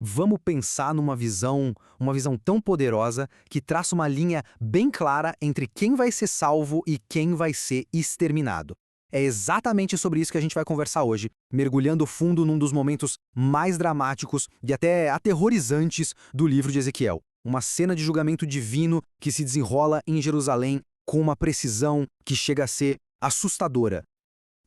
Vamos pensar uma visão tão poderosa que traça uma linha bem clara entre quem vai ser salvo e quem vai ser exterminado. É exatamente sobre isso que a gente vai conversar hoje, mergulhando fundo num dos momentos mais dramáticos e até aterrorizantes do livro de Ezequiel. Uma cena de julgamento divino que se desenrola em Jerusalém com uma precisão que chega a ser assustadora.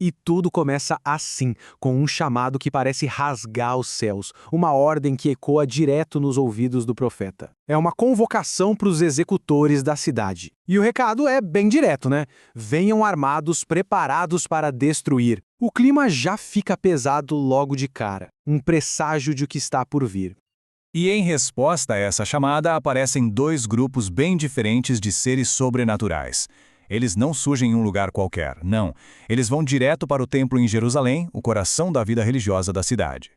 E tudo começa assim, com um chamado que parece rasgar os céus, uma ordem que ecoa direto nos ouvidos do profeta. É uma convocação para os executores da cidade. E o recado é bem direto, né? Venham armados, preparados para destruir. O clima já fica pesado logo de cara, um presságio de o que está por vir. E em resposta a essa chamada, aparecem dois grupos bem diferentes de seres sobrenaturais. Eles não surgem em um lugar qualquer, não. Eles vão direto para o templo em Jerusalém, o coração da vida religiosa da cidade.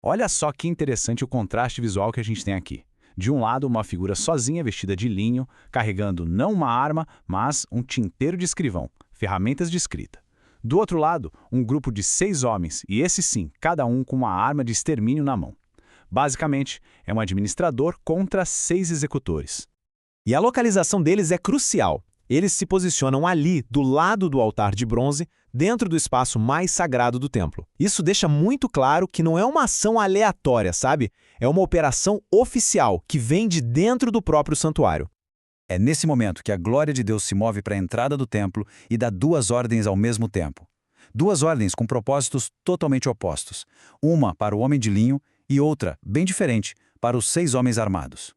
Olha só que interessante o contraste visual que a gente tem aqui. De um lado, uma figura sozinha vestida de linho, carregando não uma arma, mas um tinteiro de escrivão, ferramentas de escrita. Do outro lado, um grupo de 6 homens, e esses sim, cada um com uma arma de extermínio na mão. Basicamente, é um administrador contra 6 executores. E a localização deles é crucial. Eles se posicionam ali, do lado do altar de bronze, dentro do espaço mais sagrado do templo. Isso deixa muito claro que não é uma ação aleatória, sabe? É uma operação oficial, que vem de dentro do próprio santuário. É nesse momento que a glória de Deus se move para a entrada do templo e dá 2 ordens ao mesmo tempo. 2 ordens com propósitos totalmente opostos. Uma para o homem de linho e outra, bem diferente, para os 6 homens armados.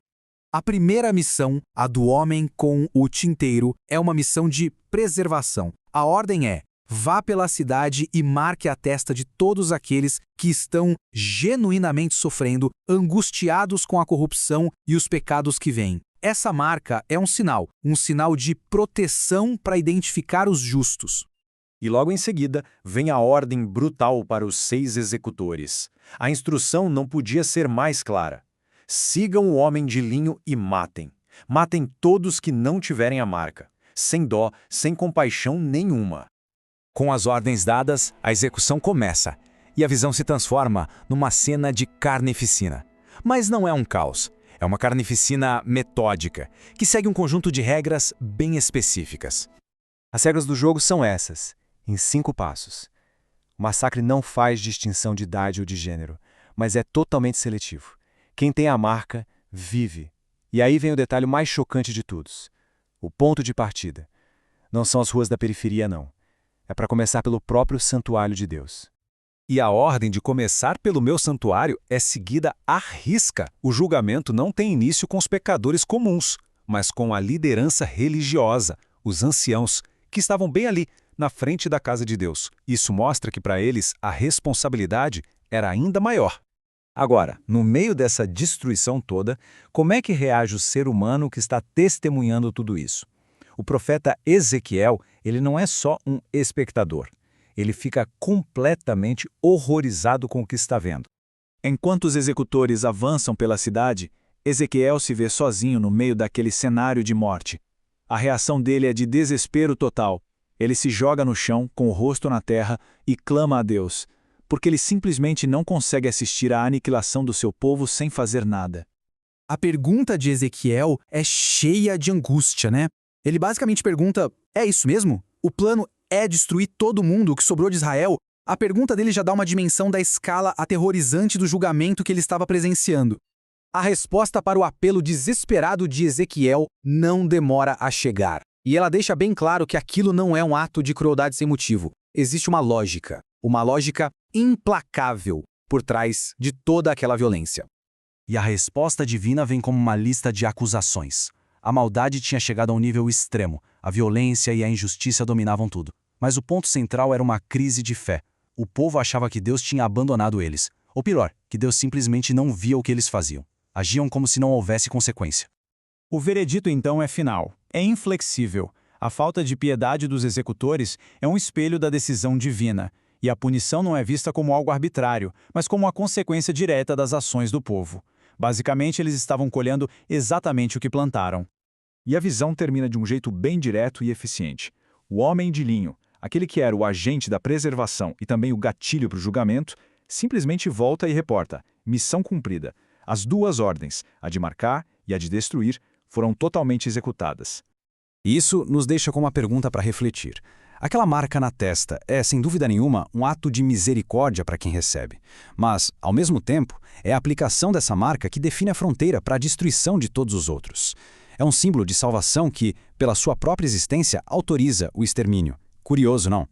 A primeira missão, a do homem com o tinteiro, é uma missão de preservação. A ordem é: vá pela cidade e marque a testa de todos aqueles que estão genuinamente sofrendo, angustiados com a corrupção e os pecados que vêm. Essa marca é um sinal de proteção para identificar os justos. E logo em seguida, vem a ordem brutal para os 6 executores. A instrução não podia ser mais clara. Sigam o homem de linho e matem. Matem todos que não tiverem a marca, sem dó, sem compaixão nenhuma. Com as ordens dadas, a execução começa, e a visão se transforma numa cena de carnificina. Mas não é um caos, é uma carnificina metódica, que segue um conjunto de regras bem específicas. As regras do jogo são essas, em 5 passos. O massacre não faz distinção de idade ou de gênero, mas é totalmente seletivo. Quem tem a marca, vive. E aí vem o detalhe mais chocante de todos. O ponto de partida. Não são as ruas da periferia, não. É para começar pelo próprio santuário de Deus. E a ordem de começar pelo meu santuário é seguida à risca. O julgamento não tem início com os pecadores comuns, mas com a liderança religiosa, os anciãos, que estavam bem ali, na frente da casa de Deus. Isso mostra que para eles a responsabilidade era ainda maior. Agora, no meio dessa destruição toda, como é que reage o ser humano que está testemunhando tudo isso? O profeta Ezequiel, ele não é só um espectador. Ele fica completamente horrorizado com o que está vendo. Enquanto os executores avançam pela cidade, Ezequiel se vê sozinho no meio daquele cenário de morte. A reação dele é de desespero total. Ele se joga no chão, com o rosto na terra, e clama a Deus, porque ele simplesmente não consegue assistir à aniquilação do seu povo sem fazer nada. A pergunta de Ezequiel é cheia de angústia, né? Ele basicamente pergunta: é isso mesmo? O plano é destruir todo mundo, o que sobrou de Israel? A pergunta dele já dá uma dimensão da escala aterrorizante do julgamento que ele estava presenciando. A resposta para o apelo desesperado de Ezequiel não demora a chegar. E ela deixa bem claro que aquilo não é um ato de crueldade sem motivo. Existe uma lógica implacável por trás de toda aquela violência. E a resposta divina vem como uma lista de acusações. A maldade tinha chegado a um nível extremo, a violência e a injustiça dominavam tudo. Mas o ponto central era uma crise de fé. O povo achava que Deus tinha abandonado eles. Ou pior, que Deus simplesmente não via o que eles faziam. Agiam como se não houvesse consequência. O veredito então é final, é inflexível. A falta de piedade dos executores é um espelho da decisão divina. E a punição não é vista como algo arbitrário, mas como uma consequência direta das ações do povo. Basicamente, eles estavam colhendo exatamente o que plantaram. E a visão termina de um jeito bem direto e eficiente. O homem de linho, aquele que era o agente da preservação e também o gatilho para o julgamento, simplesmente volta e reporta: missão cumprida. As duas ordens, a de marcar e a de destruir, foram totalmente executadas. Isso nos deixa com uma pergunta para refletir. Aquela marca na testa é, sem dúvida nenhuma, um ato de misericórdia para quem recebe. Mas, ao mesmo tempo, é a aplicação dessa marca que define a fronteira para a destruição de todos os outros. É um símbolo de salvação que, pela sua própria existência, autoriza o extermínio. Curioso, não?